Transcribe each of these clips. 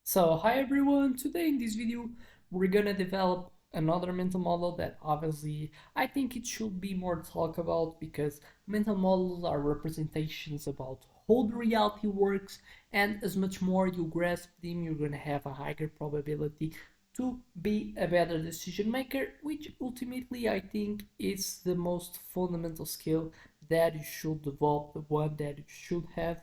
So hi everyone, today in this video we're gonna develop another mental model that obviously I think it should be more talked about because mental models are representations about how the reality works, and as much more you grasp them you're gonna have a higher probability to be a better decision maker, which ultimately I think is the most fundamental skill that you should develop, the one that you should have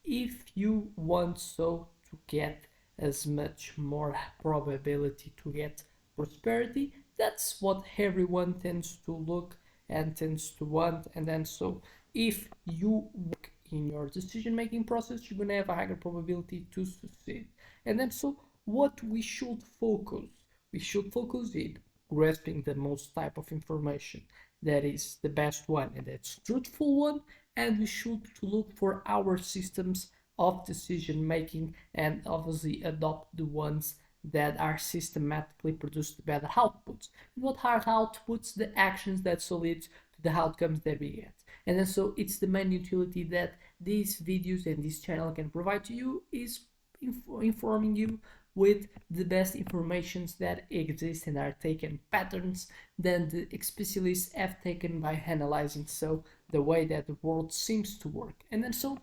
if you want to get as much more probability to get prosperity. That's what everyone tends to look and tends to want. And then so if you work in your decision making process, you're gonna have a higher probability to succeed. And then so what we should focus in grasping the most type of information that is the best one and that's truthful one, and we should look for our systems of decision making and obviously adopt the ones that are systematically produce the better outputs. And what are outputs? The actions that so lead to the outcomes that we get. And then so it's the main utility that these videos and this channel can provide to you is informing you with the best informations that exist and are taken patterns than the specialists have taken by analyzing so the way that the world seems to work. And then so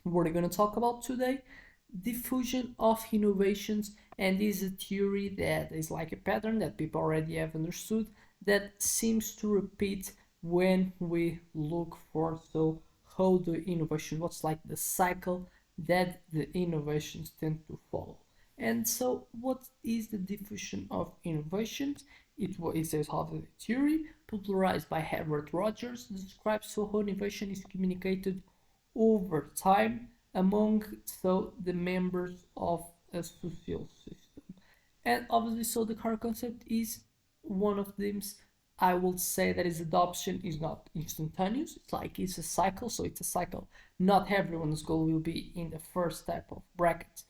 we're going to talk about today diffusion of innovations, and this is a theory that is like a pattern that people already have understood that seems to repeat when we look for so how the innovation, what's like the cycle that the innovations tend to follow. And so what is the diffusion of innovations? It says how the theory popularized by Everett Rogers describes how innovation is communicated over time among so the members of a social system. And obviously so the core concept is one of them. I will say that its adoption is not instantaneous. It's like it's a cycle, so it's a cycle. Not everyone's goal will be in the first type of bracket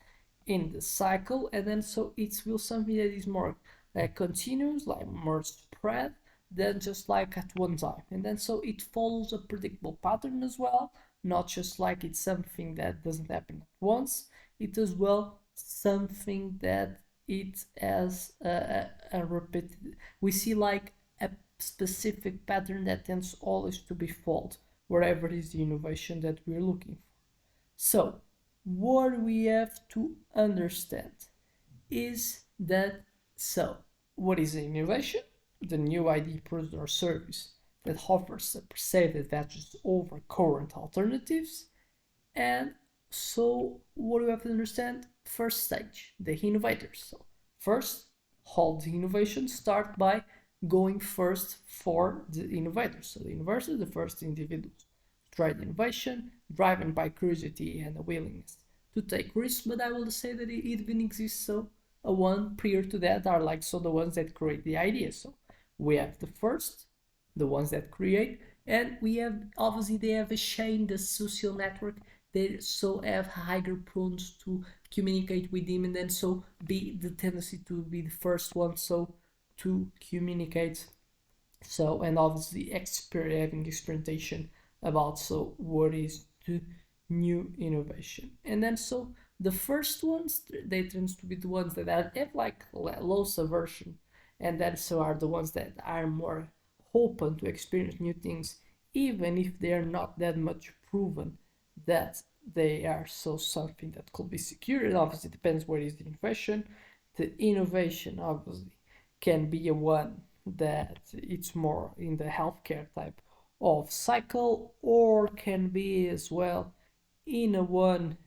in the cycle, and then so it will something that is more like continuous, like more spread than just like at one time. And then so it follows a predictable pattern as well, not just like it's something that doesn't happen at once. It as well something that it has a repeated. We see like a specific pattern that tends always to be followed wherever is the innovation that we're looking for. So what we have to understand is that so what is innovation? The new idea, product, or service that offers a perceived advantage over current alternatives. And so what do we have to understand? First stage, the innovators. So first, all the innovations start by going first for the innovators. So the innovators, the first individuals, try the innovation, driven by curiosity and a willingness to take risks. But I will say that it even exists so a one prior to that are like so the ones that create the idea. So we have the first, the ones that create, and we have obviously they have a chain, the social network. They so have higher prone to communicate with them, and then so be the tendency to be the first one so to communicate. So and obviously having experimentation about so what is the new innovation. And then so the first ones they tend to be the ones that have like low subversion, and that so are the ones that are more open to experience new things even if they are not that much proven that they are so something that could be secure. It obviously depends where is the innovation. The innovation obviously can be a one that it's more in the healthcare type of cycle, or can be as well in a one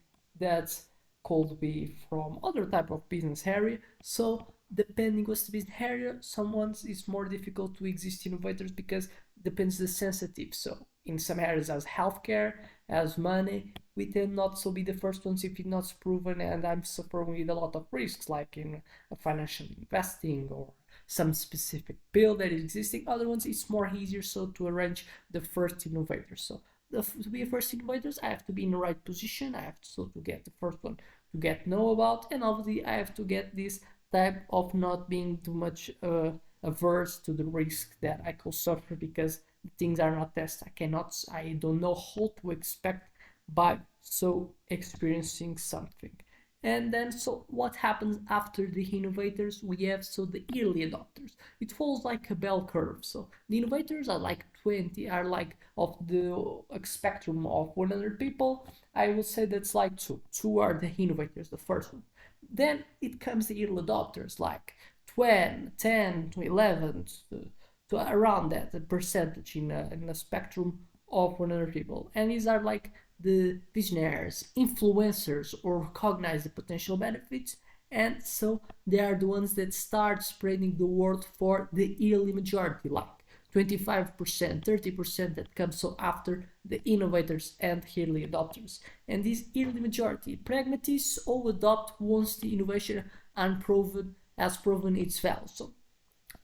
that could be from other type of business area. So depending what's the business area, someone's is more difficult to exist innovators because depends the sensitive. So in some areas as healthcare, as money, we tend not to be the first ones if it's not proven, and I'm suffering with a lot of risks like in financial investing or some specific bill that is existing. Other ones it's more easier so to arrange the first innovators. So to be a first innovators, I have to be in the right position. I have to so to get the first one to get know about, and obviously I have to get this type of not being too much averse to the risk that I could suffer because things are not tested. I don't know how to expect by so experiencing something. And then, so what happens after the innovators? We have so the early adopters. It falls like a bell curve. So the innovators are like 20, are like of the spectrum of 100 people. I would say that's like two. Two are the innovators, the first one. Then it comes the early adopters, like 20, 10 to 11 to around that the percentage in a spectrum of 100 people. And these are like the visionaries, influencers, or recognize the potential benefits. And so they are the ones that start spreading the word for the early majority, like 25%, 30% that comes so after the innovators and early adopters. And this early majority, pragmatists all adopt once the innovation unproven has proven its value. So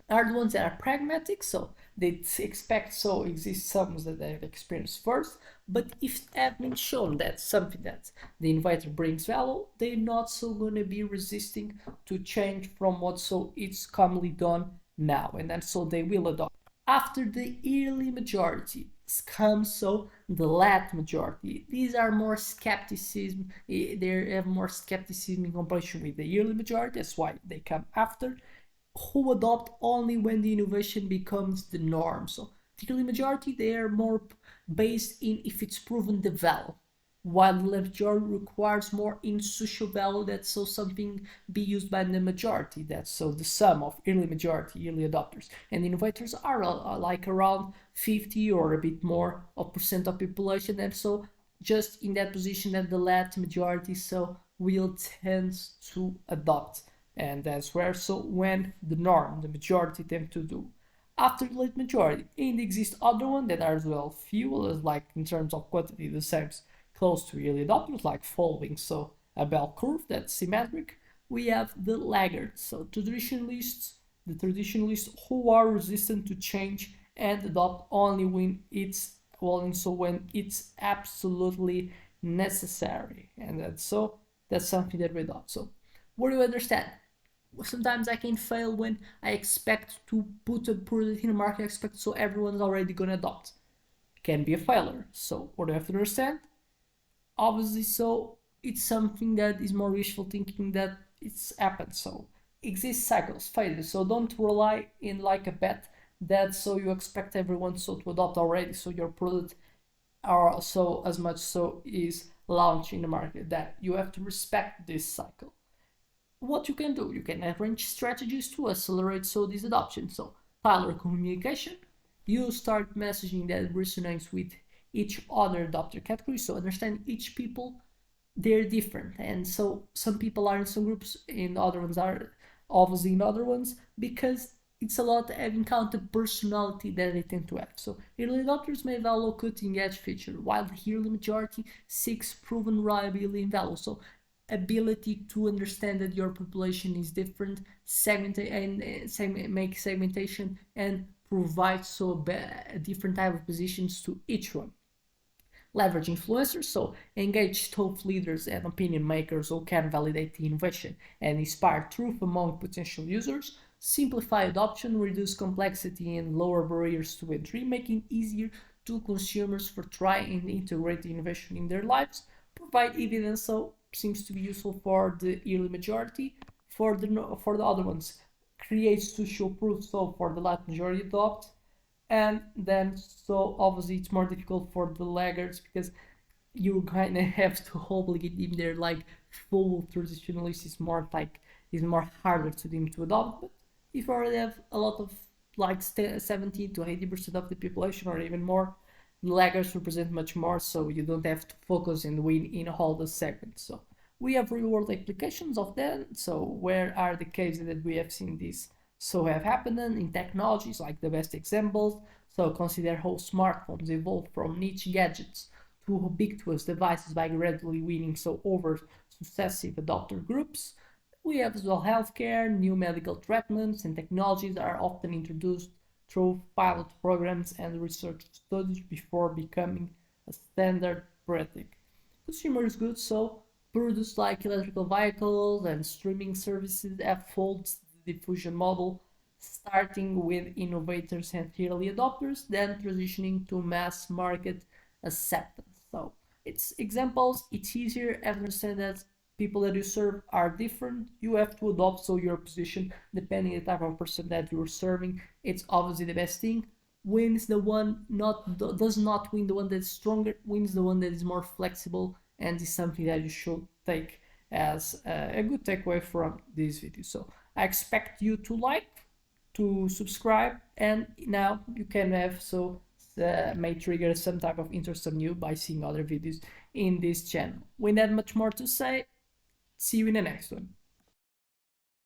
are the ones that are pragmatic, so they expect so exist sums that they've experienced first, but if it have been shown that something that the innovator brings value, they're not so going to be resisting to change from what so it's commonly done now, and then so they will adopt. After the early majority comes so the late majority. These are more skepticism. They have more skepticism in comparison with the early majority. That's why they come after, who adopt only when the innovation becomes the norm. So the early majority, they are more based in if it's proven the value, while the majority requires more in social value that so something be used by the majority. That's so the sum of early majority, early adopters, and innovators are like around 50 or a bit more of percent of population, and so just in that position that the late majority so will tend to adopt, and that's where so when the norm, the majority tend to do. After the late majority, and exist other one that are as well few, as like in terms of quantity the same, close to early adopters, like following so a bell curve that's symmetric. We have the laggards, so traditionalists, the traditionalists who are resistant to change and adopt only when it's when it's absolutely necessary, and that's something that we adopt. So what do you understand? Sometimes I can fail when I expect to put a product in the market, I expect so everyone's already gonna adopt. Can be a failure. So what do you have to understand? Obviously, so it's something that is more wishful thinking that it's happened. So exist cycles, failures. So don't rely in like a bet that so you expect everyone so to adopt already. So your product are so as much so is launched in the market, that you have to respect this cycle. What you can do, you can arrange strategies to accelerate so this adoption. So tailor communication, you start messaging that resonates with each other adopter category. So understand each people, they're different, and so some people are in some groups and other ones are obviously in other ones, because it's a lot having counted personality that they tend to have. So early adopters may value cutting edge feature, while the early majority seeks proven reliability and value. So ability to understand that your population is different, segment and make segmentation and provide so a different type of positions to each one. Leverage influencers, so engage thought leaders and opinion makers who can validate the innovation and inspire truth among potential users. Simplify adoption, reduce complexity and lower barriers to entry, making it easier to consumers for try and integrate the innovation in their lives. Provide evidence, so seems to be useful for the early majority. For the other ones, create social proof, so for the last majority adopt. And then so obviously it's more difficult for the laggards, because you kind of have to obligate them. They're like full traditionalists is more like is more harder to them to adopt. But if you already have a lot of like 70 to 80% of the population or even more, the laggards represent much more, so you don't have to focus and win in all the segments. So we have real world applications of that. So where are the cases that we have seen this so have happened in technologies, like the best examples? So consider how smartphones evolved from niche gadgets to ubiquitous devices by gradually winning so over successive adopter groups. We have as well healthcare, new medical treatments and technologies are often introduced through pilot programs and research studies before becoming a standard practice. Consumer goods, so products like electrical vehicles and streaming services have followed the diffusion model, starting with innovators and early adopters, then transitioning to mass market acceptance. So it's examples, it's easier to understand that people that you serve are different. You have to adopt so your position depending on the type of person that you're serving. It's obviously the best thing. Wins the one not does not win the one that's stronger. Wins the one that is more flexible, and is something that you should take as a good takeaway from this video. So I expect you to like, to subscribe, and now you can have so may trigger some type of interest on you by seeing other videos in this channel. We don't have much more to say. See you in the next one.